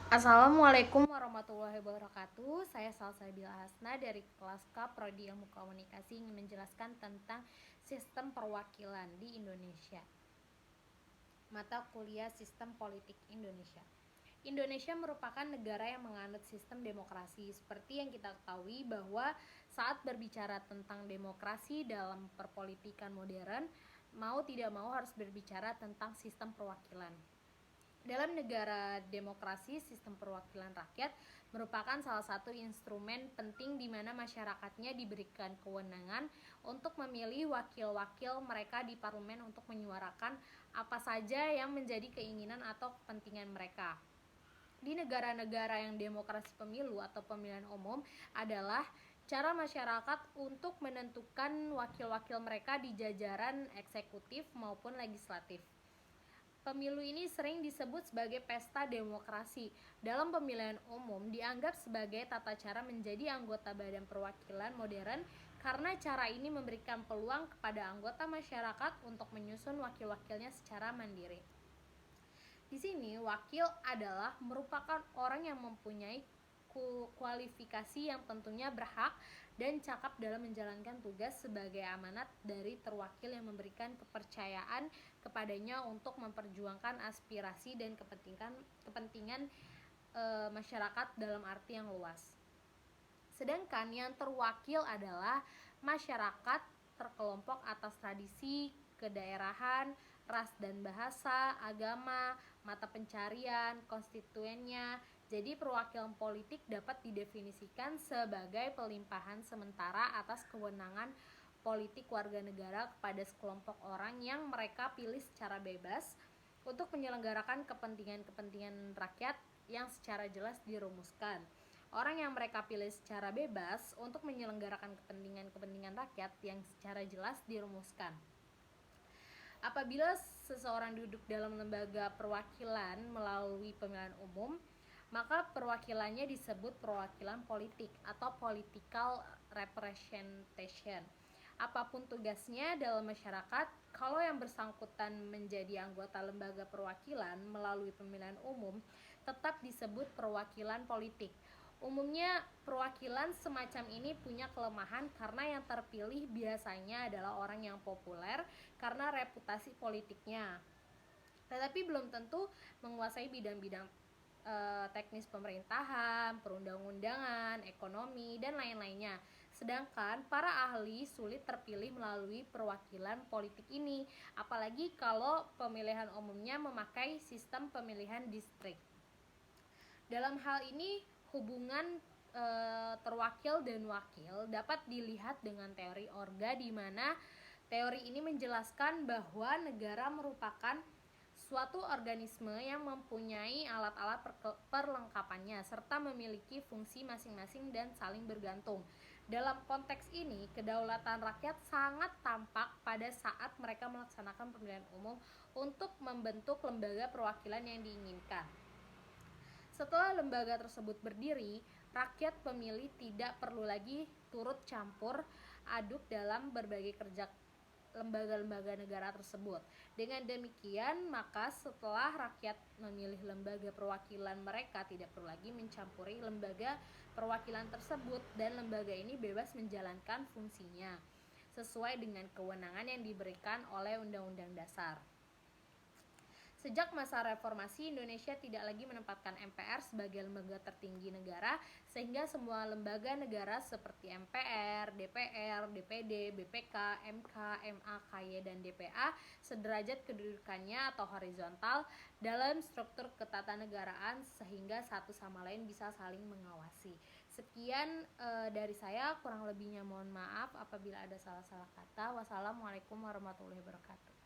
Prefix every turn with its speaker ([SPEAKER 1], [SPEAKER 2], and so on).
[SPEAKER 1] Assalamualaikum warahmatullahi wabarakatuh. Saya Salsabila Hasna dari kelas K Prodi Ilmu Komunikasi ingin menjelaskan tentang sistem perwakilan di Indonesia. Mata kuliah Sistem Politik Indonesia. Indonesia merupakan negara yang menganut sistem demokrasi. Seperti yang kita ketahui bahwa saat berbicara tentang demokrasi dalam perpolitikan modern, mau tidak mau harus berbicara tentang sistem perwakilan. Dalam negara demokrasi, sistem perwakilan rakyat merupakan salah satu instrumen penting di mana masyarakatnya diberikan kewenangan untuk memilih wakil-wakil mereka di parlemen untuk menyuarakan apa saja yang menjadi keinginan atau kepentingan mereka. Di negara-negara yang demokrasi pemilu atau pemilihan umum adalah cara masyarakat untuk menentukan wakil-wakil mereka di jajaran eksekutif maupun legislatif. Pemilu ini sering disebut sebagai pesta demokrasi. Dalam pemilihan umum dianggap sebagai tata cara menjadi anggota badan perwakilan modern karena cara ini memberikan peluang kepada anggota masyarakat untuk menyusun wakil-wakilnya secara mandiri. Di sini wakil adalah merupakan orang yang mempunyai kualifikasi yang tentunya berhak dan cakap dalam menjalankan tugas sebagai amanat dari terwakil yang memberikan kepercayaan kepadanya untuk memperjuangkan aspirasi dan kepentingan masyarakat dalam arti yang luas. Sedangkan yang terwakil adalah masyarakat terkelompok atas tradisi, kedaerahan, ras dan bahasa, agama, mata pencarian, konstituennya. Jadi perwakilan politik dapat didefinisikan sebagai pelimpahan sementara atas kewenangan politik warga negara kepada sekelompok orang yang mereka pilih secara bebas untuk menyelenggarakan kepentingan-kepentingan rakyat yang secara jelas dirumuskan. Orang yang mereka pilih secara bebas untuk menyelenggarakan kepentingan-kepentingan rakyat yang secara jelas dirumuskan. Apabila seseorang duduk dalam lembaga perwakilan melalui pemilihan umum, maka perwakilannya disebut perwakilan politik atau political representation. Apapun tugasnya dalam masyarakat, kalau yang bersangkutan menjadi anggota lembaga perwakilan melalui pemilihan umum, tetap disebut perwakilan politik. Umumnya perwakilan semacam ini punya kelemahan karena yang terpilih biasanya adalah orang yang populer karena reputasi politiknya, tetapi belum tentu menguasai bidang-bidang teknis pemerintahan, perundang-undangan, ekonomi, dan lain-lainnya. Sedangkan para ahli sulit terpilih melalui perwakilan politik ini, apalagi kalau pemilihan umumnya memakai sistem pemilihan distrik. Dalam hal ini, hubungan terwakil dan wakil dapat dilihat dengan teori orga, di mana teori ini menjelaskan bahwa negara merupakan suatu organisme yang mempunyai alat-alat perlengkapannya serta memiliki fungsi masing-masing dan saling bergantung. Dalam konteks ini, kedaulatan rakyat sangat tampak pada saat mereka melaksanakan pemilihan umum untuk membentuk lembaga perwakilan yang diinginkan. Setelah lembaga tersebut berdiri, rakyat pemilih tidak perlu lagi turut campur aduk dalam berbagai kerja lembaga-lembaga negara tersebut. Dengan demikian, maka setelah rakyat memilih lembaga perwakilan, mereka tidak perlu lagi mencampuri lembaga perwakilan tersebut dan lembaga ini bebas menjalankan fungsinya sesuai dengan kewenangan yang diberikan oleh Undang-Undang Dasar. Sejak masa reformasi, Indonesia tidak lagi menempatkan MPR sebagai lembaga tertinggi negara, sehingga semua lembaga negara seperti MPR, DPR, DPD, BPK, MK, MA, KY, dan DPA sederajat kedudukannya atau horizontal dalam struktur ketatanegaraan sehingga satu sama lain bisa saling mengawasi. Sekian dari saya, kurang lebihnya mohon maaf apabila ada salah-salah kata. Wassalamualaikum warahmatullahi wabarakatuh.